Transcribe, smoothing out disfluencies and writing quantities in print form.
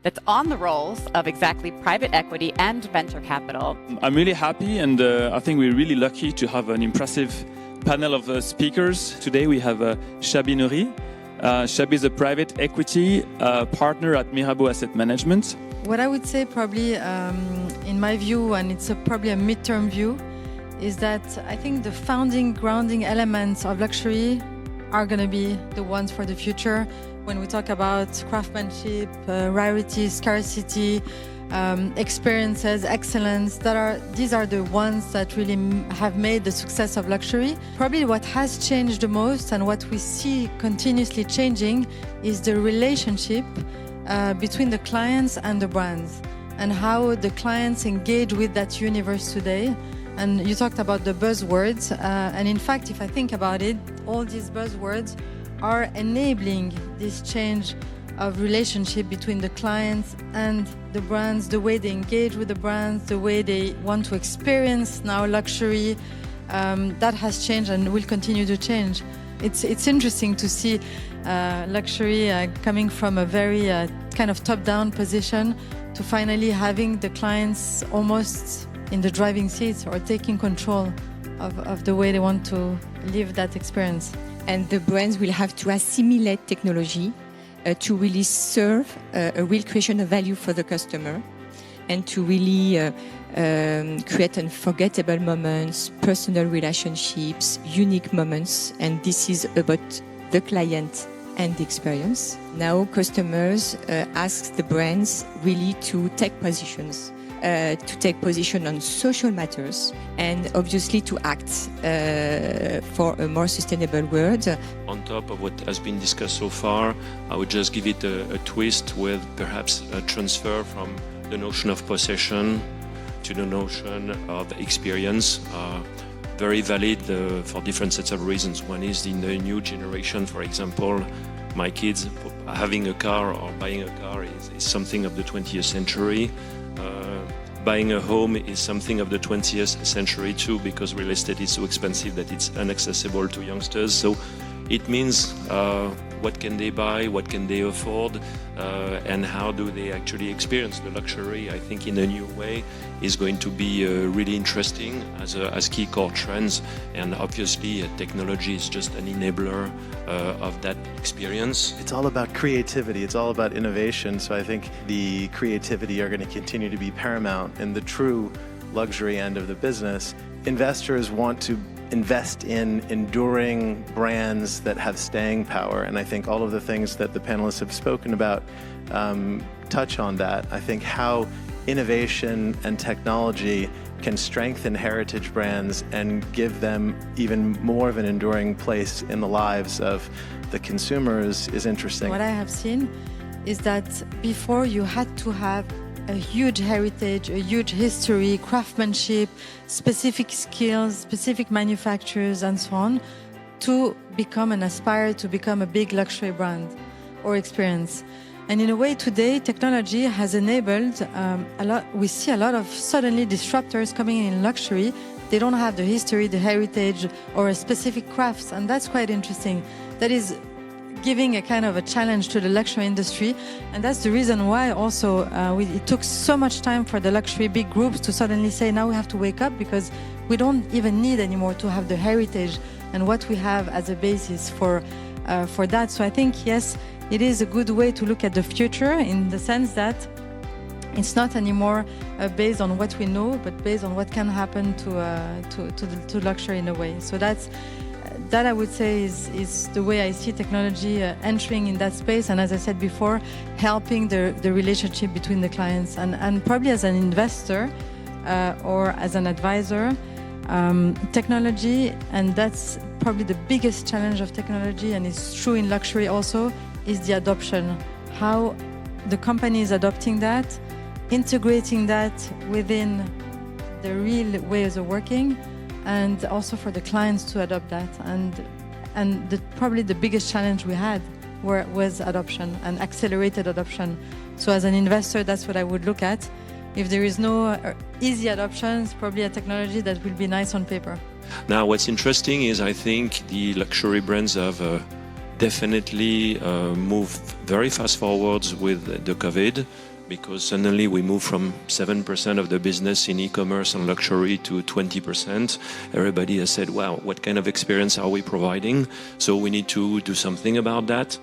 that's on the rolls of exactly private equity and venture capital. I'm really happy, and I think we're really lucky to have an impressive panel of speakers. Today we have Chabi Nouri. Chabi is a private equity partner at Mirabaud Asset Management. What I would say probably, in my view, and it's probably a midterm view, is that I think the founding, grounding elements of luxury are going to be the ones for the future. When we talk about craftsmanship, rarity, scarcity, experiences, excellence, these are the ones that really have made the success of luxury. Probably what has changed the most and what we see continuously changing is the relationship between the clients and the brands, and how the clients engage with that universe today. And you talked about the buzzwords, and in fact, if I think about it, all these buzzwords are enabling this change of relationship between the clients and the brands, the way they engage with the brands, the way they want to experience now luxury. That has changed and will continue to change. It's interesting to see luxury coming from a very kind of top-down position to finally having the clients almost in the driving seats or taking control of the way they want to live that experience. And the brands will have to assimilate technology to really serve a real creation of value for the customer, and to really create unforgettable moments, personal relationships, unique moments. And this is about the client and the experience. Now customers ask the brands really to take positions. To take position on social matters, and obviously to act for a more sustainable world. On top of what has been discussed so far, I would just give it a twist with perhaps a transfer from the notion of possession to the notion of experience. Very valid for different sets of reasons. One is in the new generation, for example, my kids having a car or buying a car is something of the 20th century. Buying a home is something of the 20th century too, because real estate is so expensive that it's inaccessible to youngsters. So it means what can they buy, what can they afford, and how do they actually experience the luxury, I think in a new way, is going to be really interesting as key core trends. And obviously technology is just an enabler of that experience. It's all about creativity, it's all about innovation, so I think the creativity are going to continue to be paramount in the true luxury end of the business. Investors want to invest in enduring brands that have staying power, and I think all of the things that the panelists have spoken about touch on that. I think how innovation and technology can strengthen heritage brands and give them even more of an enduring place in the lives of the consumers is interesting. What I have seen is that before you had to have a huge heritage, a huge history, craftsmanship, specific skills, specific manufacturers, and so on, to become and aspire to become a big luxury brand or experience. And in a way, today, technology has enabled a lot. We see a lot of suddenly disruptors coming in luxury. They don't have the history, the heritage, or a specific crafts, and that's quite interesting. That is giving a kind of a challenge to the luxury industry, and that's the reason why also it took so much time for the luxury big groups to suddenly say, now we have to wake up, because we don't even need anymore to have the heritage and what we have as a basis for that. So I think, yes, it is a good way to look at the future, in the sense that it's not anymore based on what we know, but based on what can happen to luxury in a way. So that I would say is the way I see technology entering in that space, and as I said before, helping the relationship between the clients. And probably as an investor or as an advisor, technology, and that's probably the biggest challenge of technology, and it's true in luxury also, is the adoption. How the company is adopting that, integrating that within the real ways of working, and also for the clients to adopt that. And probably the biggest challenge we had was adoption and accelerated adoption. So as an investor, that's what I would look at. If there is no easy adoption, it's probably a technology that will be nice on paper. Now, what's interesting is I think the luxury brands have definitely moved very fast forwards with the COVID, because suddenly we moved from 7% of the business in e-commerce and luxury to 20%. Everybody has said, wow, what kind of experience are we providing? So we need to do something about that.